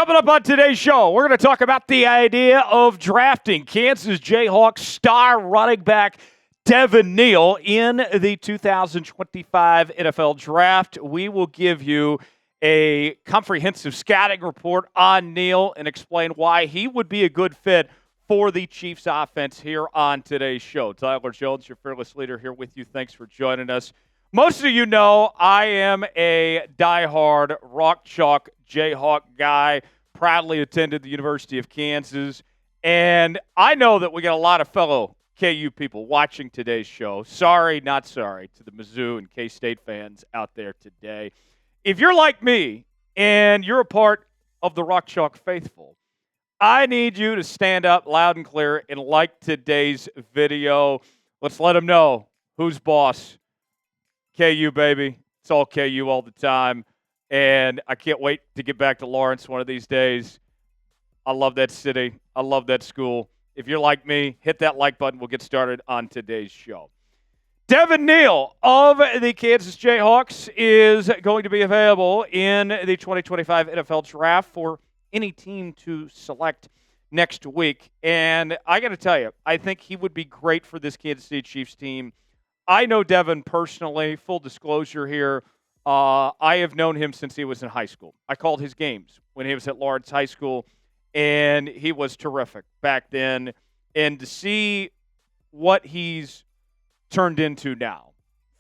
Coming up on today's show, we're going to talk about the idea of drafting Kansas Jayhawks star running back Devin Neal in the 2025 NFL Draft. We will give you a comprehensive scouting report on Neal and explain why he would be a good fit for the Chiefs offense here on today's show. Tyler Jones, your fearless leader, here with you. Thanks for joining us. Most of you know I am a diehard Rock Chalk Jayhawk guy, proudly attended the University of Kansas, and I know that we got a lot of fellow KU people watching today's show. Sorry, not sorry to the Mizzou and K-State fans out there today. If you're like me and you're a part of the Rock Chalk faithful, I need you to stand up loud and clear and like today's video. Let's let them know who's boss. KU, baby. It's all KU all the time. And I can't wait to get back to Lawrence one of these days. I love that city. I love that school. If you're like me, hit that like button. We'll get started on today's show. Devin Neal of the Kansas Jayhawks is going to be available in the 2025 NFL Draft for any team to select next week. And I got to tell you, I think he would be great for this Kansas City Chiefs team. I know Devin personally. Full disclosure here. I have known him since he was in high school. I called his games when he was at Lawrence High School, and he was terrific back then. And to see what he's turned into now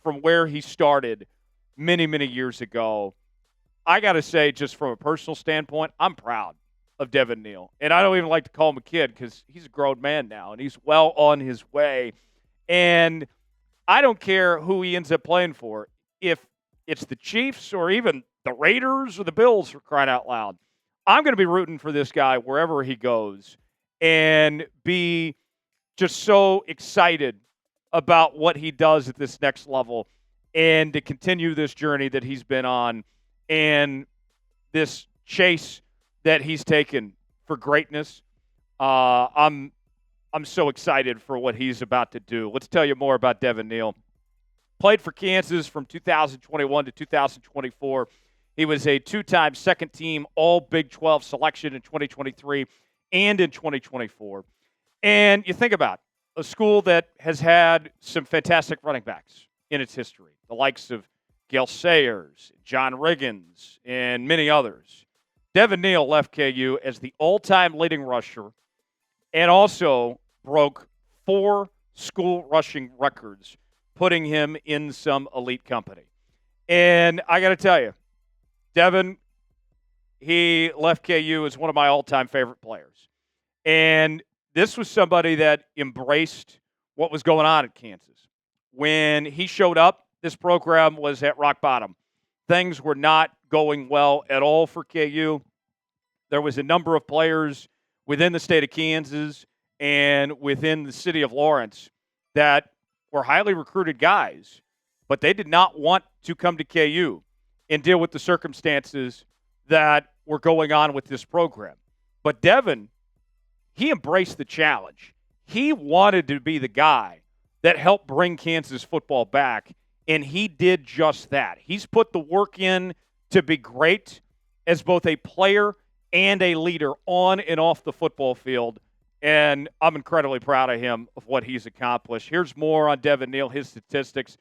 from where he started many, many years ago, I got to say, just from a personal standpoint, I'm proud of Devin Neal. And I don't even like to call him a kid because he's a grown man now, and he's well on his way. And I don't care who he ends up playing for. If it's the Chiefs or even the Raiders or the Bills, for crying out loud, I'm going to be rooting for this guy wherever he goes and be just so excited about what he does at this next level and to continue this journey that he's been on and this chase that he's taken for greatness. I'm so excited for what he's about to do. Let's tell you more about Devin Neal. Played for Kansas from 2021 to 2024. He was a two-time second-team All-Big 12 selection in 2023 and in 2024. And you think about a school that has had some fantastic running backs in its history, the likes of Gale Sayers, John Riggins, and many others. Devin Neal left KU as the all-time leading rusher and also broke 4 school rushing records, putting him in some elite company. And I got to tell you, Devin, he left KU as one of my all-time favorite players. And this was somebody that embraced what was going on at Kansas. When he showed up, this program was at rock bottom. Things were not going well at all for KU. There was a number of players within the state of Kansas and within the city of Lawrence that were highly recruited guys, but they did not want to come to KU and deal with the circumstances that were going on with this program. But Devin, he embraced the challenge. He wanted to be the guy that helped bring Kansas football back, and he did just that. He's put the work in to be great as both a player and a leader on and off the football field, and I'm incredibly proud of him of what he's accomplished. Here's more on Devin Neal, his statistics.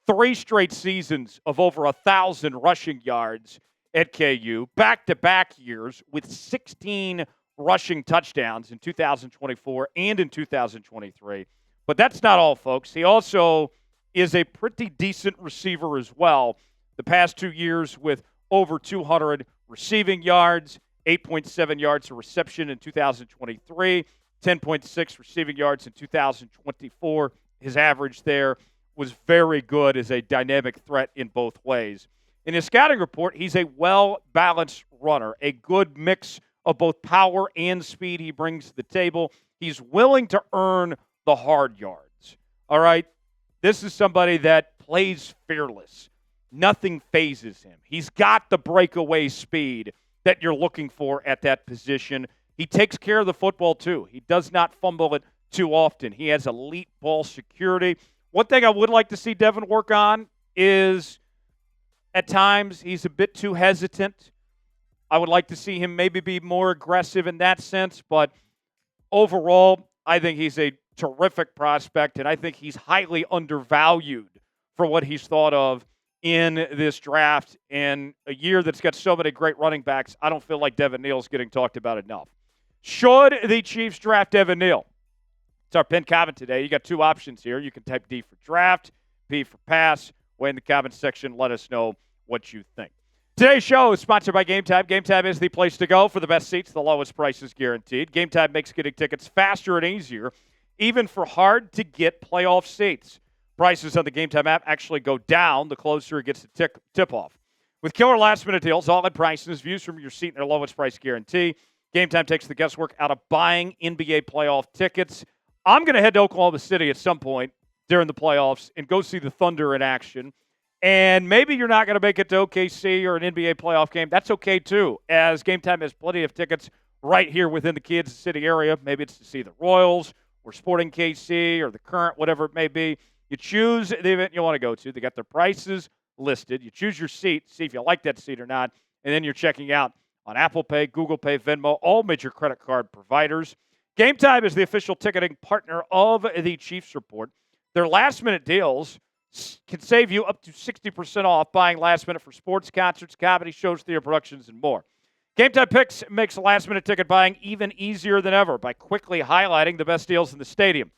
3 straight seasons of over 1,000 rushing yards at KU, back-to-back years with 16 rushing touchdowns in 2024 and in 2023. But that's not all, folks. He also is a pretty decent receiver as well. The past 2 years with over 200 receiving yards, 8.7 yards a reception in 2023, 10.6 receiving yards in 2024. His average there was very good as a dynamic threat in both ways. In his scouting report, he's a well-balanced runner, a good mix of both power and speed he brings to the table. He's willing to earn the hard yards. All right? This is somebody that plays fearless. Nothing phases him. He's got the breakaway speed that you're looking for at that position. He takes care of the football, too. He does not fumble it too often. He has elite ball security. One thing I would like to see Devin work on is at times he's a bit too hesitant I would like to see him maybe be more aggressive in that sense, but overall, I think he's a terrific prospect, and I think he's highly undervalued for what he's thought of in this draft. In a year that's got so many great running backs, I don't feel like Devin Neal's getting talked about enough. Should the Chiefs draft Devin Neal? It's our pinned comment today. You got two options here. You can type D for draft, P for pass. Way in the comment section, let us know what you think. Today's show is sponsored by Game Time. Game Time is the place to go for the best seats, the lowest prices guaranteed. Game Time makes getting tickets faster and easier, even for hard-to-get playoff seats. Prices on the Game Time app actually go down the closer it gets to tip-off. With killer last-minute deals, all-in prices, views from your seat, and their lowest price guarantee, Game Time takes the guesswork out of buying NBA playoff tickets. I'm going to head to Oklahoma City at some point during the playoffs and go see the Thunder in action. And maybe you're not going to make it to OKC or an NBA playoff game. That's okay, too, as Game Time has plenty of tickets right here within the Kansas City area. Maybe it's to see the Royals or Sporting KC or the Current, whatever it may be. You choose the event you want to go to. They got their prices listed. You choose your seat, see if you like that seat or not, and then you're checking out on Apple Pay, Google Pay, Venmo, all major credit card providers. Game Time is the official ticketing partner of the Chiefs Report. Their last-minute deals can save you up to 60% off buying last minute for sports, concerts, comedy shows, theater productions, and more. Game Time Picks makes last-minute ticket buying even easier than ever by quickly highlighting the best deals in the stadium.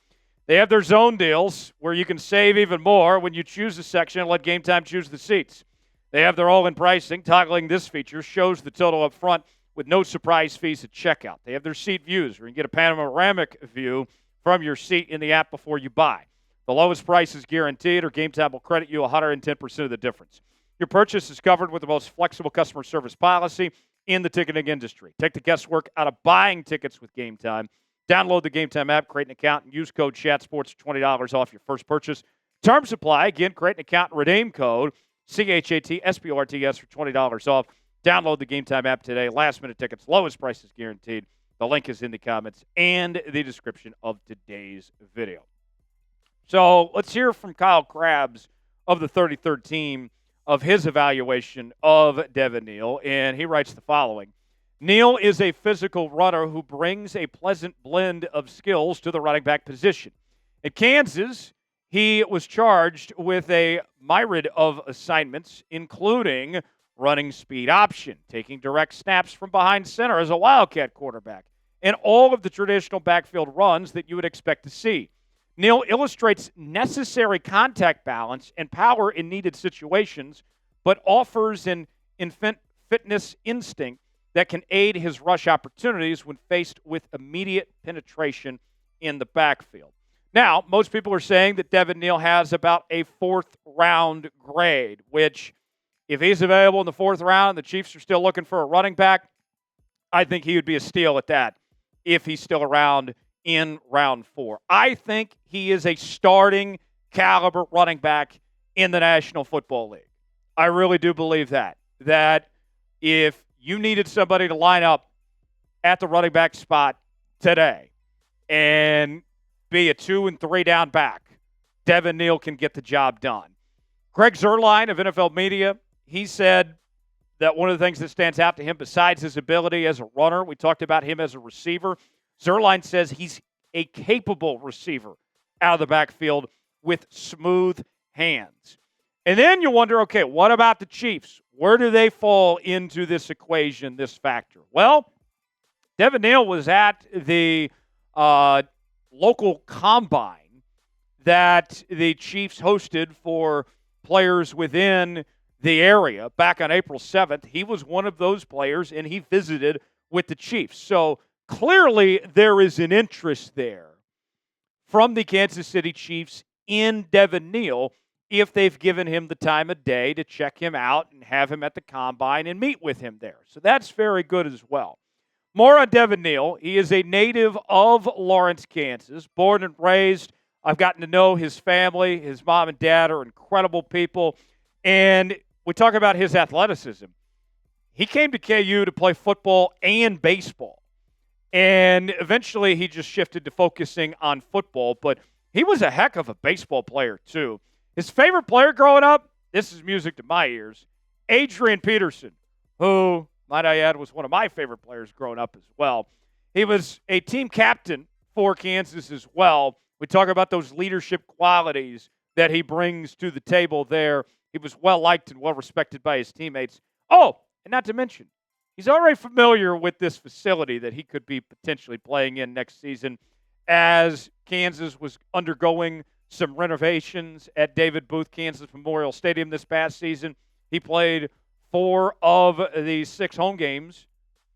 They have their zone deals where you can save even more when you choose a section and let Game Time choose the seats. They have their all-in pricing. Toggling this feature shows the total up front with no surprise fees at checkout. They have their seat views where you can get a panoramic view from your seat in the app before you buy. The lowest price is guaranteed, or Game Time will credit you 110% of the difference. Your purchase is covered with the most flexible customer service policy in the ticketing industry. Take the guesswork out of buying tickets with Game Time. Download the Game Time app, create an account, and use code ChatSports for $20 off your first purchase. Terms apply. Again, create an account and redeem code CHATSPORTS for $20 off. Download the Game Time app today. Last-minute tickets, lowest prices guaranteed. The link is in the comments and the description of today's video. So let's hear from Kyle Krabs of the 33rd team of his evaluation of Devin Neal, and he writes the following. Neal is a physical runner who brings a pleasant blend of skills to the running back position. At Kansas, he was charged with a myriad of assignments, including running speed option, taking direct snaps from behind center as a Wildcat quarterback, and all of the traditional backfield runs that you would expect to see. Neal illustrates necessary contact balance and power in needed situations, but offers an infant fitness instinct that can aid his rush opportunities when faced with immediate penetration in the backfield. Now, most people are saying that Devin Neal has about a fourth-round grade, which, if he's available in the fourth round and the Chiefs are still looking for a running back, I think he would be a steal at that if he's still around in round 4. I think he is a starting caliber running back in the National Football League. I really do believe that if you needed somebody to line up at the running back spot today and be a 2 and 3 down back, Devin Neal can get the job done. Greg Zuerlein of NFL Media, he said that one of the things that stands out to him besides his ability as a runner, we talked about him as a receiver, Zuerlein says he's a capable receiver out of the backfield with smooth hands. And then you wonder, okay, what about the Chiefs? Where do they fall into this equation, this factor? Well, Devin Neal was at the local combine that the Chiefs hosted for players within the area back on April 7th. He was one of those players, and he visited with the Chiefs. So clearly there is an interest there from the Kansas City Chiefs in Devin Neal if they've given him the time of day to check him out and have him at the combine and meet with him there. So that's very good as well. More on Devin Neal. He is a native of Lawrence, Kansas, born and raised. I've gotten to know his family. His mom and dad are incredible people. And we talk about his athleticism. He came to KU to play football and baseball. And eventually he just shifted to focusing on football. But he was a heck of a baseball player, too. His favorite player growing up, this is music to my ears, Adrian Peterson, who might I add, was one of my favorite players growing up as well. He was a team captain for Kansas as well. We talk about those leadership qualities that he brings to the table there. He was well-liked and well-respected by his teammates. Oh, and not to mention, he's already familiar with this facility that he could be potentially playing in next season as Kansas was undergoing some renovations at David Booth Kansas Memorial Stadium this past season. He played 4 of the 6 home games,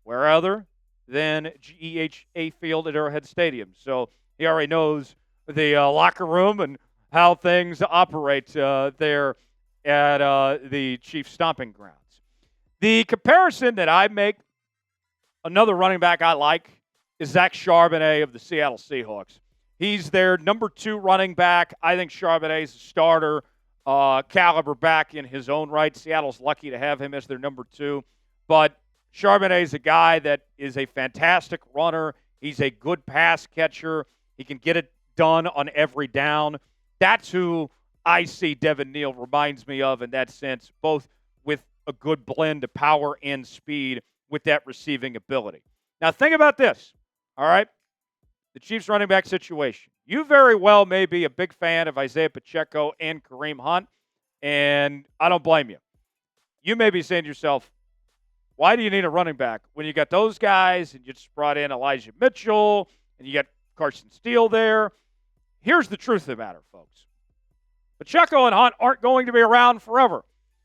where other than GEHA Field at Arrowhead Stadium. So he already knows the locker room and how things operate there at the Chiefs' stomping grounds. The comparison that I make, another running back I like, is Zach Charbonnet of the Seattle Seahawks. He's their number 2 running back. I think Charbonnet is a starter caliber back in his own right. Seattle's lucky to have him as their number 2. But Charbonnet is a guy that is a fantastic runner. He's a good pass catcher. He can get it done on every down. That's who I see Devin Neal reminds me of in that sense, both with a good blend of power and speed with that receiving ability. Now, think about this, all right? The Chiefs running back situation. You very well may be a big fan of Isiah Pacheco and Kareem Hunt, and I don't blame you. You may be saying to yourself, why do you need a running back when you got those guys and you just brought in Elijah Mitchell and you got Carson Steele there? Here's the truth of the matter, folks. Pacheco and Hunt aren't going to be around forever.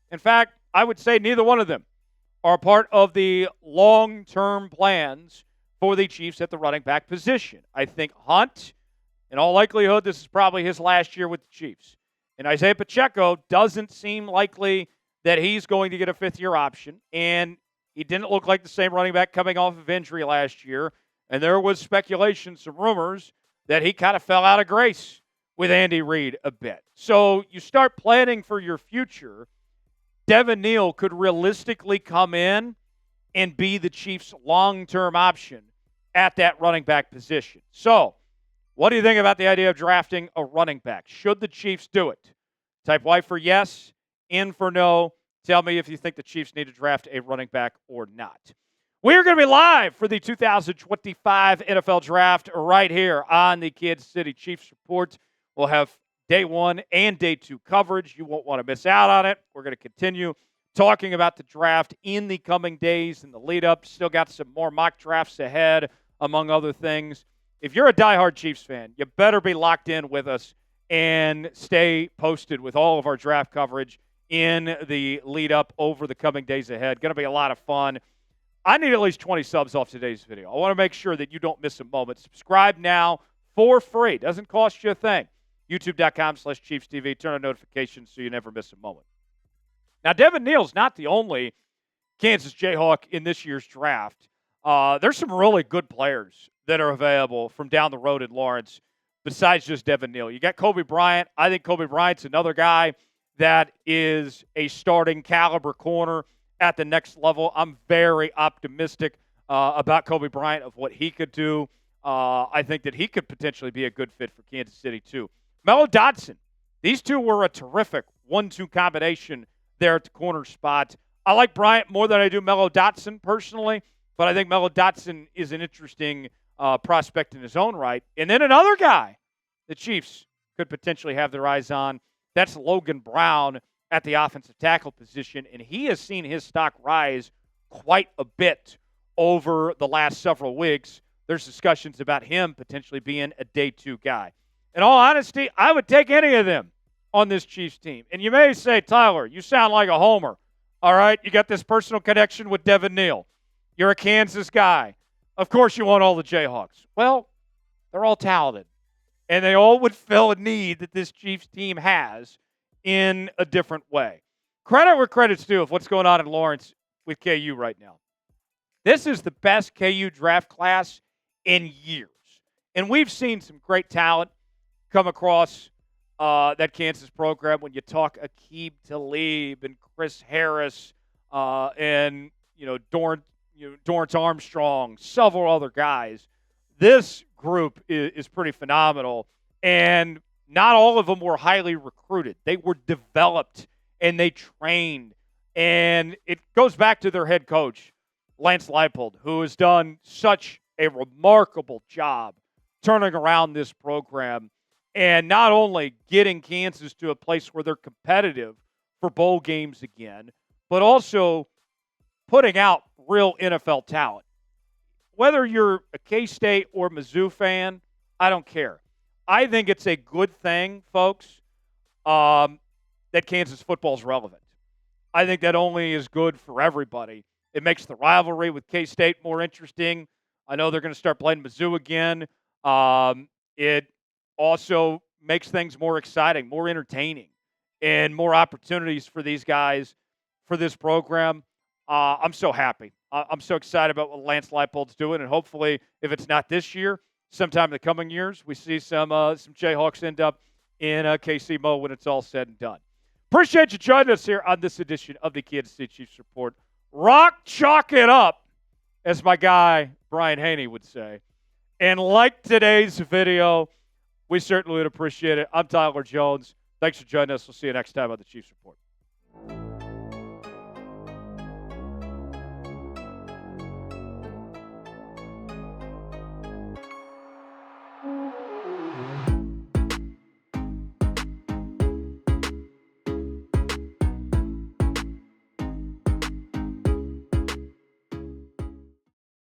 In fact, I would say neither one of them are part of the long-term plans for the Chiefs at the running back position. I think Hunt, in all likelihood, this is probably his last year with the Chiefs. And Isiah Pacheco doesn't seem likely that he's going to get a fifth-year option. And he didn't look like the same running back coming off of injury last year. And there was speculation, some rumors, that he kind of fell out of grace with Andy Reid a bit. So you start planning for your future. Devin Neal could realistically come in and be the Chiefs' long-term option at that running back position. So what do you think about the idea of drafting a running back? Should the Chiefs do it? Type Y for yes, in for no. Tell me if you think the Chiefs need to draft a running back or not. We're going to be live for the 2025 NFL Draft right here on the Kansas City Chiefs Report. We'll have day 1 and day 2 coverage. You won't want to miss out on it. We're going to continue talking about the draft in the coming days and the lead-up. Still got some more mock drafts ahead, among other things. If you're a diehard Chiefs fan, you better be locked in with us and stay posted with all of our draft coverage in the lead-up over the coming days ahead. Going to be a lot of fun. I need at least 20 subs off today's video. I want to make sure that you don't miss a moment. Subscribe now for free. Doesn't cost you a thing. YouTube.com/ChiefsTV. Turn on notifications so you never miss a moment. Now, Devin Neal's not the only Kansas Jayhawk in this year's draft. There's some really good players that are available from down the road in Lawrence besides just Devin Neal. You got Kobe Bryant. I think Kobe Bryant's another guy that is a starting caliber corner at the next level. I'm very optimistic about Kobe Bryant of what he could do. I think that he could potentially be a good fit for Kansas City too. Mello Dotson. These two were a terrific 1-2 combination there at the corner spot. I like Bryant more than I do Mello Dotson personally, but I think Mello Dotson is an interesting prospect in his own right. And then another guy the Chiefs could potentially have their eyes on, that's Logan Brown at the offensive tackle position, and he has seen his stock rise quite a bit over the last several weeks. There's discussions about him potentially being a day 2 guy. In all honesty, I would take any of them on this Chiefs team. And you may say, Tyler, you sound like a homer. All right, you got this personal connection with Devin Neal. You're a Kansas guy. Of course you want all the Jayhawks. Well, they're all talented. And they all would fill a need that this Chiefs team has in a different way. Credit where credit's due of what's going on in Lawrence with KU right now. This is the best KU draft class in years. And we've seen some great talent come across that Kansas program when you talk Aqib Talib and Chris Harris and Dorrance Armstrong, several other guys. This group is pretty phenomenal, and not all of them were highly recruited. They were developed and they trained, and it goes back to their head coach. Lance Leipold, who has done such a remarkable job turning around this program and not only getting Kansas to a place where they're competitive for bowl games again, but also putting out real NFL talent. Whether you're a K-State or Mizzou fan, I don't care. I think it's a good thing, folks, that Kansas football is relevant. I think that only is good for everybody. It makes the rivalry with K-State more interesting. I know they're going to start playing Mizzou again. It also makes things more exciting, more entertaining, and more opportunities for these guys for this program. I'm so happy. I'm so excited about what Lance Leipold's doing, and hopefully, if it's not this year, sometime in the coming years, we see some Jayhawks end up in KC Mo when it's all said and done. Appreciate you joining us here on this edition of the Kansas City Chiefs Report. Rock chalk it up, as my guy Brian Haney would say. And like today's video, we certainly would appreciate it. I'm Tyler Jones. Thanks for joining us. We'll see you next time on the Chiefs Report.